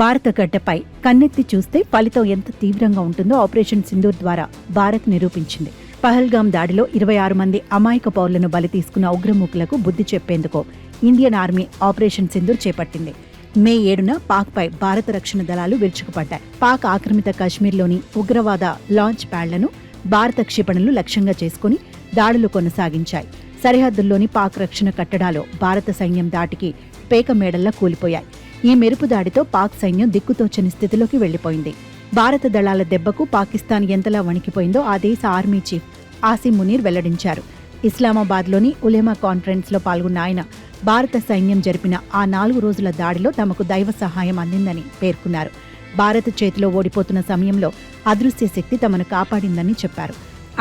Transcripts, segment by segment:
భారత గడ్డపై కన్నెత్తి చూస్తే ఫలితం ఎంత తీవ్రంగా ఉంటుందో ఆపరేషన్ సింధూర్ ద్వారా భారత్ నిరూపించింది. పహల్గాం దాడిలో 26 మంది అమాయక పౌరులను బలి తీసుకున్న ఉగ్రమూకులకు బుద్ధి చెప్పేందుకు ఇండియన్ ఆర్మీ ఆపరేషన్ సింధూర్ చేపట్టింది. మే 7న పాక్పై భారత రక్షణ దళాలు విరుచుకుపడ్డాయి. పాక్ ఆక్రమిత కశ్మీర్లోని ఉగ్రవాద లాంచ్ ప్యాడ్లను భారత క్షిపణులు లక్ష్యంగా చేసుకుని దాడులు కొనసాగించాయి. సరిహద్దుల్లోని పాక్ రక్షణ కట్టడాలు భారత సైన్యం దాటికి పేక మేడల్లా కూలిపోయాయి. ఈ మెరుపు దాడితో పాక్ సైన్యం దిక్కుతోచని స్థితిలోకి వెళ్లిపోయింది. భారత దళాల దెబ్బకు పాకిస్తాన్ ఎంతలా వణికిపోయిందో ఆ దేశ ఆర్మీ చీఫ్ ఆసిమ్ మునీర్ వెల్లడించారు. ఇస్లామాబాద్లోని ఉలెమా కాన్ఫరెన్స్లో పాల్గొన్న ఆయన భారత సైన్యం జరిపిన ఆ 4 రోజుల దాడిలో తమకు దైవ సహాయం అందిందని పేర్కొన్నారు. భారత్ చేతిలో ఓడిపోతున్న సమయంలో అదృశ్య శక్తి తమను కాపాడిందని చెప్పారు.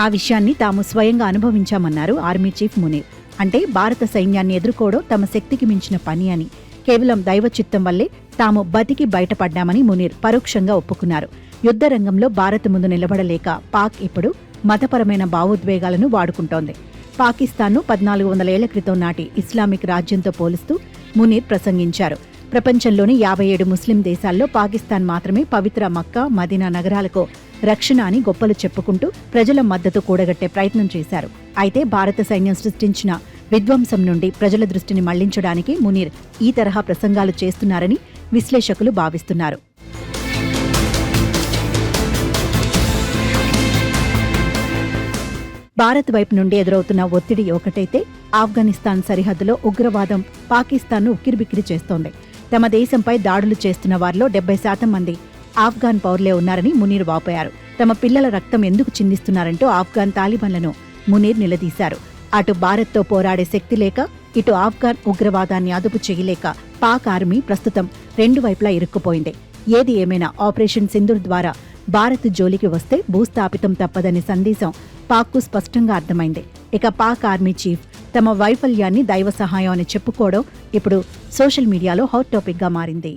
ఆ విషయాన్ని తాము స్వయంగా అనుభవించామన్నారు ఆర్మీ చీఫ్ మునీర్. అంటే భారత సైన్యాన్ని ఎదుర్కోవడం తమ శక్తికి మించిన పని అని, కేవలం దైవ చిత్తం వల్లే తాము బతికి బయటపడ్డామని మునీర్ పరోక్షంగా ఒప్పుకున్నారు. యుద్ధ రంగంలో భారత్ ముందు నిలబడలేక పాక్ ఇప్పుడు మతపరమైన భావోద్వేగాలను వాడుకుంటోంది. పాకిస్తాన్ను 1400 ఏళ్ల క్రితం నాటి ఇస్లామిక్ రాజ్యంతో పోలుస్తూ మునీర్ ప్రసంగించారు. ప్రపంచంలోని 57 ముస్లిం దేశాల్లో పాకిస్తాన్ మాత్రమే పవిత్ర మక్కా, మదీనా నగరాలకు రక్షణ అని గొప్పలు చెప్పుకుంటూ ప్రజల మద్దతు కూడగట్టే ప్రయత్నం చేశారు. అయితే భారత సైన్యం సృష్టించిన విధ్వంసం నుండి ప్రజల దృష్టిని మళ్లించడానికి మునీర్ ఈ తరహా ప్రసంగాలు చేస్తున్నారని విశ్లేషకులు భావిస్తున్నారు. భారత్ వైపు నుండి ఎదురవుతున్న ఒత్తిడి ఒకటైతే, ఆఫ్ఘనిస్తాన్ సరిహద్దులో ఉగ్రవాదం పాకిస్తాన్ను ఉక్కిరిబిక్కిరి చేస్తోంది. తమ దేశంపై దాడులు చేస్తున్న వారిలో 70% మంది ఆఫ్ఘాన్ పౌరులే ఉన్నారని మునీర్ వాపోయారు. తమ పిల్లల రక్తం ఎందుకు చిందిస్తున్నారంటూ ఆఫ్ఘాన్ తాలిబాన్లను మునీర్ నిలదీశారు. అటు భారత్తో పోరాడే శక్తి లేక, ఇటు ఆఫ్ఘాన్ ఉగ్రవాదాన్ని అదుపు చేయలేక పాక్ ఆర్మీ ప్రస్తుతం 2 వైపులా ఇరుక్కుపోయింది. ఏది ఏమైనా ఆపరేషన్ సింధూర్ ద్వారా భారత్ జోలికి వస్తే భూస్థాపితం తప్పదనే సందేశం పాక్కు స్పష్టంగా అర్థమైంది. ఇక పాక్ ఆర్మీ చీఫ్ తమ వైఫల్యాన్ని దైవ సహాయం అని చెప్పుకోవడం ఇప్పుడు సోషల్ మీడియాలో హాట్ టాపిక్గా మారింది.